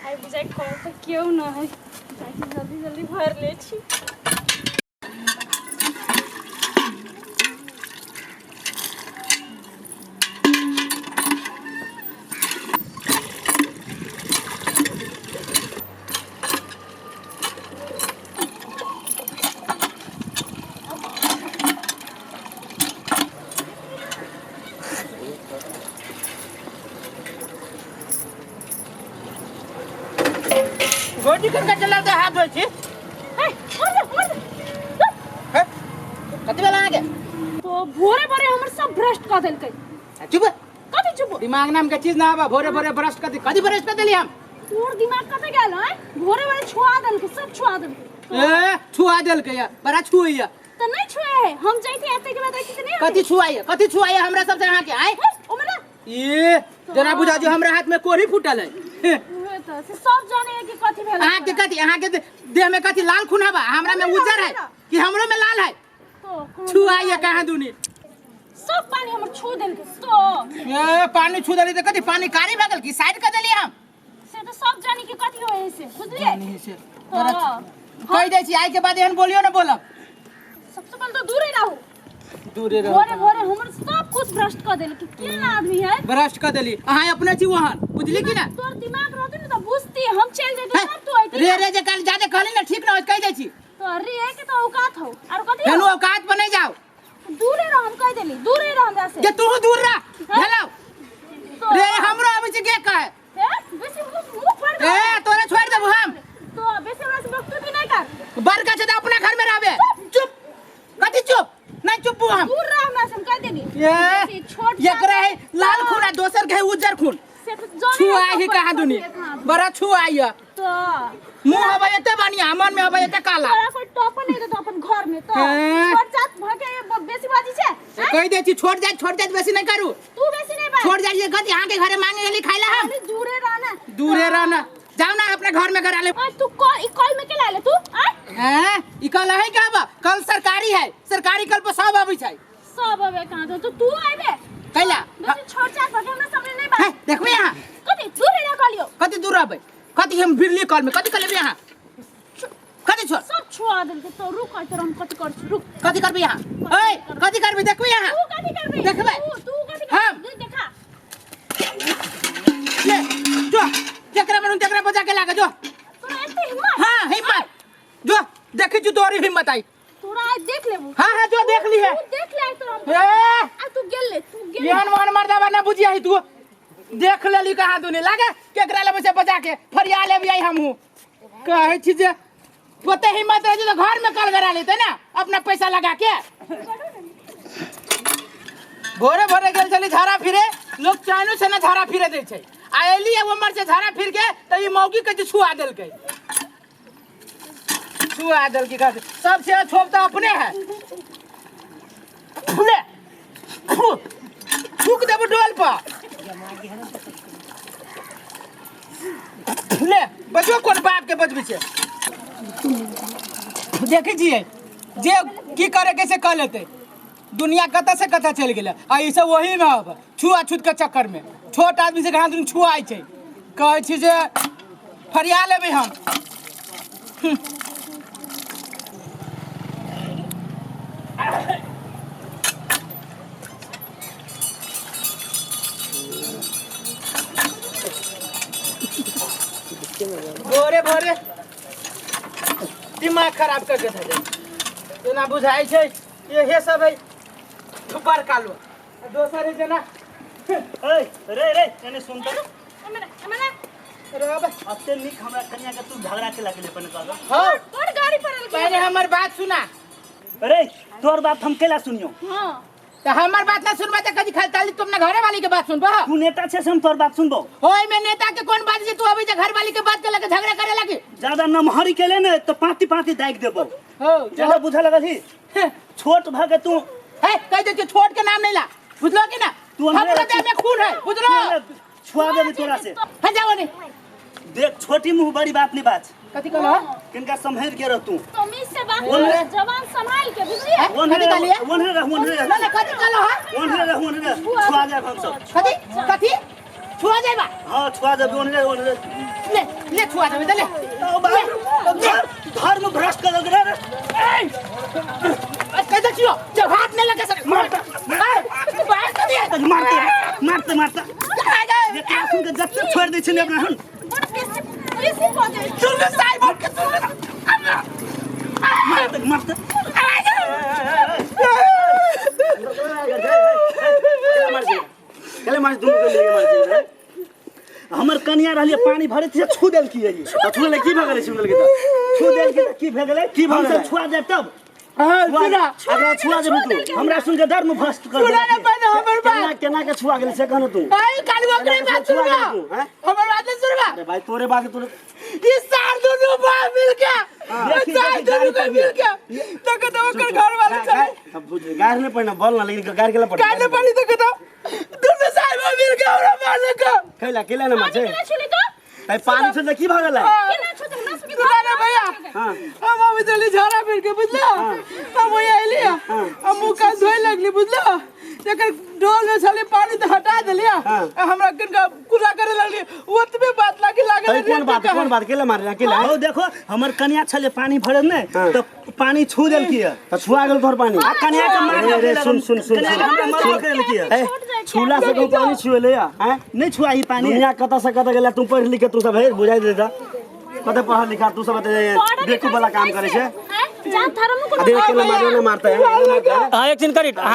आई बुझाइ कल तो क्यों ना है ताकि जल्दी जल्दी भर ले छी। गोटी करके चलाते हाथ धोई छी कति बेला आगे तो भोरे भोरे हमर सब भ्रष्ट क देलकै। चुप कथि चुप दिमाग नाम के चीज ना आवा भोरे भोरे ब्रश कति कति ब्रश कर देली हम तोर दिमाग कते गेल है भोरे भोरे छुआ देलकै सब छुआ देलकै। ए छुआ देलकै या बड़ा छुइया तो नहीं छुए है हम जाइते एते के बाद ऐसे से नहीं कति छुआइया हमरा सब से यहां के आए ओ मना ए जना बुझा जो हमरा हाथ में कोरी फुटल है तो से सब जाने है कि कथि भेल अहाँ के देह में कति लाल खून हवा हमरा में उज्जर है कि हमरो में लाल है तो छुआइया कहां दुनी सब पानी हमर छू देलकै तो ए पानी छू देली त कति पानी कारी भगल की साइड कर देली हम से तो सब जाने कि कथि होय से बुझलिए नहीं से कह दे छी आई के बाद एहन बोलियो ना बोलब सबसे पहले तो दूर ही रहू दूरे रहो भोरे भोरे हमर सब कुछ भ्रष्ट क देलकै केना आदमी है ब्रश कर देली अहाँ अपने छी वहां बुझली कि ना तोर दिमाग रहते न तो बुझती हम चल जेते तब तू आइते रे रे जे काल जादे कहली ना ठीक ना हो कह दे छी तो रे के तो औकात हो और कथि हेलो औकात पर नहीं जाओ दूरे रह हम कह देली दूरे रह हमरा से जे तू दूर रह हेलो तो रे हमरो आबै छी के कहे बेसी मुंह फाड़ दे ए तोरे छोड़ देबो हम तो बेसी हमरा से बकचोदी नहीं कर बड़का छ त अपना घर में रहबे चुप कथि चुप नहीं चुप हम दूर रह हमरा से हम कह देली ये छोट एकरा है लाल खून आ दोसर के है उज्जर खून से तो जाने छुआ ही कहा दुनी बड़ा छुआ आइया तो मुंह हवा एते बढ़िया मन में हवा एते काला तोरा कोई टॉप नहीं तो अपन घर में तो छोट जात भके बेसी बाजी छे कह दे छी छोड़ जात बेसी नहीं करू तू बेसी नहीं बात छोड़ जाइए गति यहाँ के घरे मांगे गेली खाइला हम दूरे रहना दूरे रहना जाओ ना अपने घर में करा ले तू कॉल में के ला ले तू हैं ई कल है का बा कल सरकारी है सरकारी कल पर सब आबै छै सब अबे कहां तो तू आइबे कैला बेसी छोट जात भके हमरा सामने नहीं बात देखबे यहाँ कथि दूरे ना कलियो कति दूर आबै कति हम बिरली कल में कति कलेबे यहाँ कति छोड़ सब छुआ देल के तो रुक तो हम कथि कर रुक कति करबे यहाँ ए कति करबे देखबे यहाँ तू कथि करबे देखबे तू कथि हम देखा ले जो जकरा बनू तकरा बजा के लागे जो तोरा एते हिम्मत हां हिम्मत जो देखि जो तोरी हिम्मत आई तोरा आज देख लेबू हां जो देख ली है तू देख ले तो हम ए आ तू गेल ले येहन मान मर्दावा ना बुझिया ही तू देख लेली कहां दुनी लागे केकरा लेबे से बजा के फरिया लेबी आई हमहू कहै छी जे पते हिम्मत रहे तो घर में कल करा लेते ना अपना पैसा लगा के भोरे भोरे गेल चली झाड़ा फिरे लोग चाइनो से ना झाड़ा फिरे दे छै आ एली उमर से झाड़ा फिर के त ई मौगी के छुआ देलकै छुआ देलकै का सबसे छोप तो अपने है ले थूक देबो डोल पर ले बजो कोन बाप के बजबी छै देखे छिए जे की करे कैसे कह लेते दुनिया कत से कत चल गेले आ ई सब वही में अब छुआछूत के चक्कर में छोट आदमी से कहां छुआई छै कहै छी जे फरिया लेबै हम भोरे भोरे दिमाग खराब करके धरे जना बुझाई छै ये सब है ऊपर कालो दोसर है जना ए रे एने सुन त हमने रब अते निक हमरा कन्या के तू झगड़ा के लागले अपन कागज हां कौन गाड़ी पर पहले हमर बात सुना अरे तोर बात हम केला सुनियो हां तो हमर बात ना सुनबा त कदी खाली तुमने घरे वाली के बात सुनबो तू नेता छे हम तोर बात सुनबो होय में नेता के कौन बात जे तू अभी घर वाली के बात के लगे झगड़ा करे लगी ज्यादा नमहरी केले ने तो पाती पाती दाग देबो हो ज्यादा बुझा लगल ही छोट भागे तू है कह दे छोट के नाम नहीं ला बुझलो कि ना तू हमरा देह में खून है बुझलो छुआ देबे तोरा से है जाओ ने देख छोटी मुंह बड़ी बात नहीं बात कथि कहलो किनका संभल के रह तू तुम इससे बात जवान संभाल के बुझलिए ओनरे ना कथि कहलो है छुआ जाए हम सब कथि कथि छुआ जाएबा हां छुआ दे ओने ले ले छुआ दे ले धर्म भ्रष्ट कर दे रे कैसे छियो जब हाथ नहीं लगे सर मारता बाहर कर दिया मारता ये क्लासरूम के जब तक छोड़ दे छिने अपना हन बेसी बजे सुन साइब के सुन मारता चले मार तुम के लिए मार हमर कन्या रहलिए पानी भरे थे छू देल की है छू ले की भगले छू के छू देल के की भगले की भगले छुआ दे तब सुना अगर छुआ दे तू हमरा सुन के धर्म भ्रष्ट कर सुना ना पहले हमर बात केना के छुआ गेल से कहन तू भाई काली बकरी बात सुनवा हमर बात नहीं सुनवा अरे भाई तोरे बात तू इस सार दोनों बाप मिल के सार दोनों बाप मिल के तक तो ओकर घर वाले चले अब बुझ गार नहीं पड़ना बोल ना लेकिन गार केला पड़ गार नहीं पड़ी तक तो दोनों साइब मिल के हमरा मारने का केला ना माचे छुली तो भाई पानी से की भगल है केना छुते ना सुकी सुना भैया हम अभी चली झाड़ा फिर के बुझला हम वही आइलिया हम मुंह का धोए लगली बुझला जकर ढोल में साले पानी तो हटा देलिया हमरा किनका कुला करे लगली ओतबे बात लागे कौन बात केला मार केला हो देखो हमर कन्या छले पानी भरल ने तो पानी छू देल की है तो छुआ गेल तोर पानी कन्या के मार रे सुन मार के की है छूला से को पानी छुएले हैं नहीं छुआ ही पानी दुनिया कता से कता गेला तू पढ़ लिख के तू सब है बुझाई दे दा कते पढ़ा लिखा तू सब बेकूफ वाला काम करे छे जा धर्म को अरे केला मारना मारता है हाँ एक दिन करी